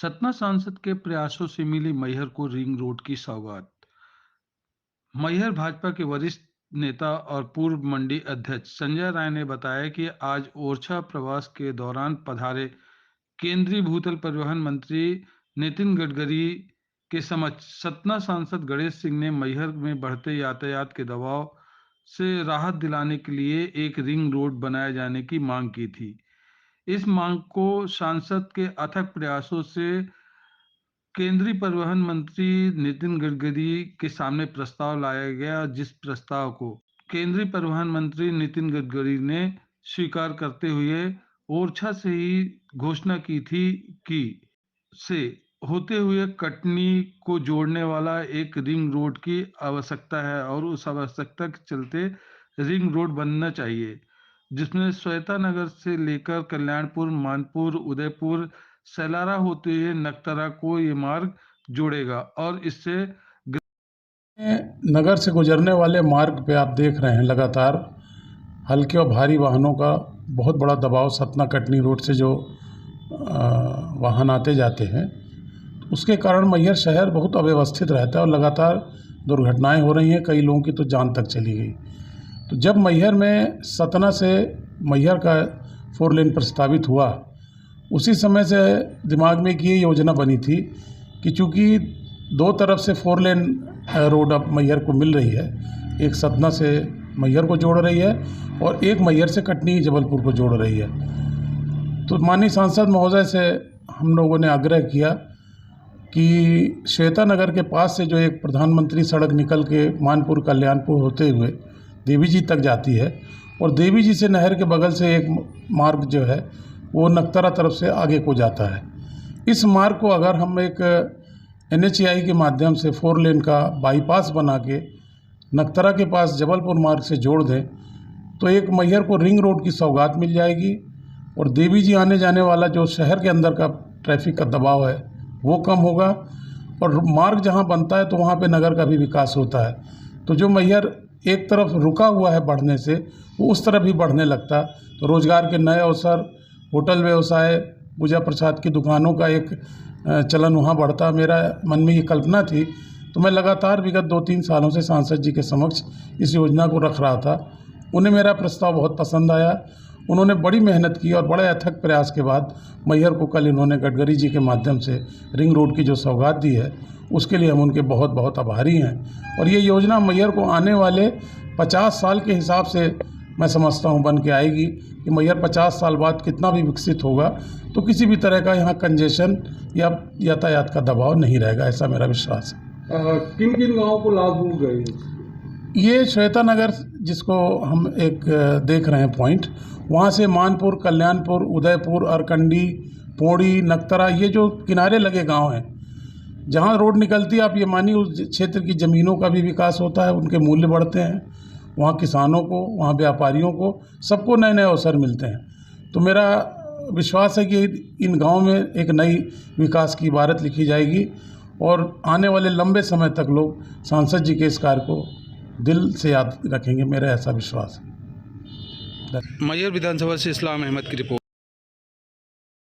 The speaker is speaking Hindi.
सतना सांसद के प्रयासों से मिली मैहर को रिंग रोड की सौगात। मैहर भाजपा के वरिष्ठ नेता और पूर्व मंडी अध्यक्ष संजय राय ने बताया कि आज ओरछा प्रवास के दौरान पधारे केंद्रीय भूतल परिवहन मंत्री नितिन गडकरी के समक्ष सतना सांसद गणेश सिंह ने मैहर में बढ़ते यातायात के दबाव से राहत दिलाने के लिए एक रिंग रोड बनाए जाने की मांग की थी। इस मांग को सांसद के अथक प्रयासों से केंद्रीय परिवहन मंत्री नितिन गडकरी के सामने प्रस्ताव लाया गया, जिस प्रस्ताव को केंद्रीय परिवहन मंत्री नितिन गडकरी ने स्वीकार करते हुए ओरछा से ही घोषणा की थी कि से होते हुए कटनी को जोड़ने वाला एक रिंग रोड की आवश्यकता है और उस आवश्यकता के चलते रिंग रोड बनना चाहिए, जिसमें श्वेता नगर से लेकर कल्याणपुर, मानपुर, उदयपुर, सैलारा होते हुए नगतरा को ये मार्ग जोड़ेगा और इससे नगर से गुजरने वाले मार्ग पे आप देख रहे हैं लगातार हल्के और भारी वाहनों का बहुत बड़ा दबाव सतना कटनी रोड से जो वाहन आते जाते हैं, उसके कारण मैहर शहर बहुत अव्यवस्थित रहता है और लगातार दुर्घटनाएं हो रही हैं। कई लोगों की तो जान तक चली गई। तो जब मैहर में सतना से मैहर का 4 लेन प्रस्तावित हुआ, उसी समय से दिमाग में एक ये योजना बनी थी कि चूँकि 2 तरफ से 4 लेन रोड अब मैहर को मिल रही है, एक सतना से मैहर को जोड़ रही है और एक मैहर से कटनी जबलपुर को जोड़ रही है। तो माननीय सांसद महोदय से हम लोगों ने आग्रह किया कि श्वेता नगर के पास से जो एक प्रधानमंत्री सड़क निकल के मानपुर, कल्याणपुर होते हुए देवी जी तक जाती है और देवी जी से नहर के बगल से एक मार्ग जो है वो नगतरा तरफ से आगे को जाता है। इस मार्ग को अगर हम एक NHAI के माध्यम से 4 लेन का बाईपास बना के नगतरा के पास जबलपुर मार्ग से जोड़ दें तो एक मैहर को रिंग रोड की सौगात मिल जाएगी और देवी जी आने जाने वाला जो शहर के अंदर का ट्रैफिक का दबाव है वो कम होगा और मार्ग जहां बनता है तो वहां पे नगर का भी विकास होता है। तो जो मैहर एक तरफ रुका हुआ है बढ़ने से, वो उस तरफ भी बढ़ने लगता, तो रोज़गार के नए अवसर, होटल व्यवसाय, पूजा प्रसाद की दुकानों का एक चलन वहाँ बढ़ता। मेरा मन में ये कल्पना थी, तो मैं लगातार विगत 2-3 सालों से सांसद जी के समक्ष इस योजना को रख रहा था। उन्हें मेरा प्रस्ताव बहुत पसंद आया। उन्होंने बड़ी मेहनत की और बड़े अथक प्रयास के बाद मैहर को कल इन्होंने गडकरी जी के माध्यम से रिंग रोड की जो सौगात दी है, उसके लिए हम उनके बहुत बहुत आभारी हैं। और ये योजना मैहर को आने वाले 50 साल के हिसाब से मैं समझता हूँ बन के आएगी कि मैहर 50 साल बाद कितना भी विकसित होगा तो किसी भी तरह का यहाँ कंजेशन या यातायात का दबाव नहीं रहेगा, ऐसा मेरा विश्वास है। किन किन गाँवों को लाभ हो गए? ये श्वेता नगर जिसको हम एक देख रहे हैं पॉइंट, वहाँ से मानपुर, कल्याणपुर, उदयपुर, अरकंडी, पौड़ी, नगतरा, ये जो किनारे लगे गांव हैं जहाँ रोड निकलती है, आप ये मानिए उस क्षेत्र की ज़मीनों का भी विकास होता है, उनके मूल्य बढ़ते हैं, वहाँ किसानों को, वहाँ व्यापारियों को, सबको नए नए अवसर मिलते हैं। तो मेरा विश्वास है कि इन गाँव में एक नई विकास की इबारत लिखी जाएगी और आने वाले लंबे समय तक लोग सांसद जी के इस कार्य को दिल से याद रखेंगे, मेरा ऐसा विश्वास है। मैहर विधानसभा से इस्लाम अहमद की रिपोर्ट।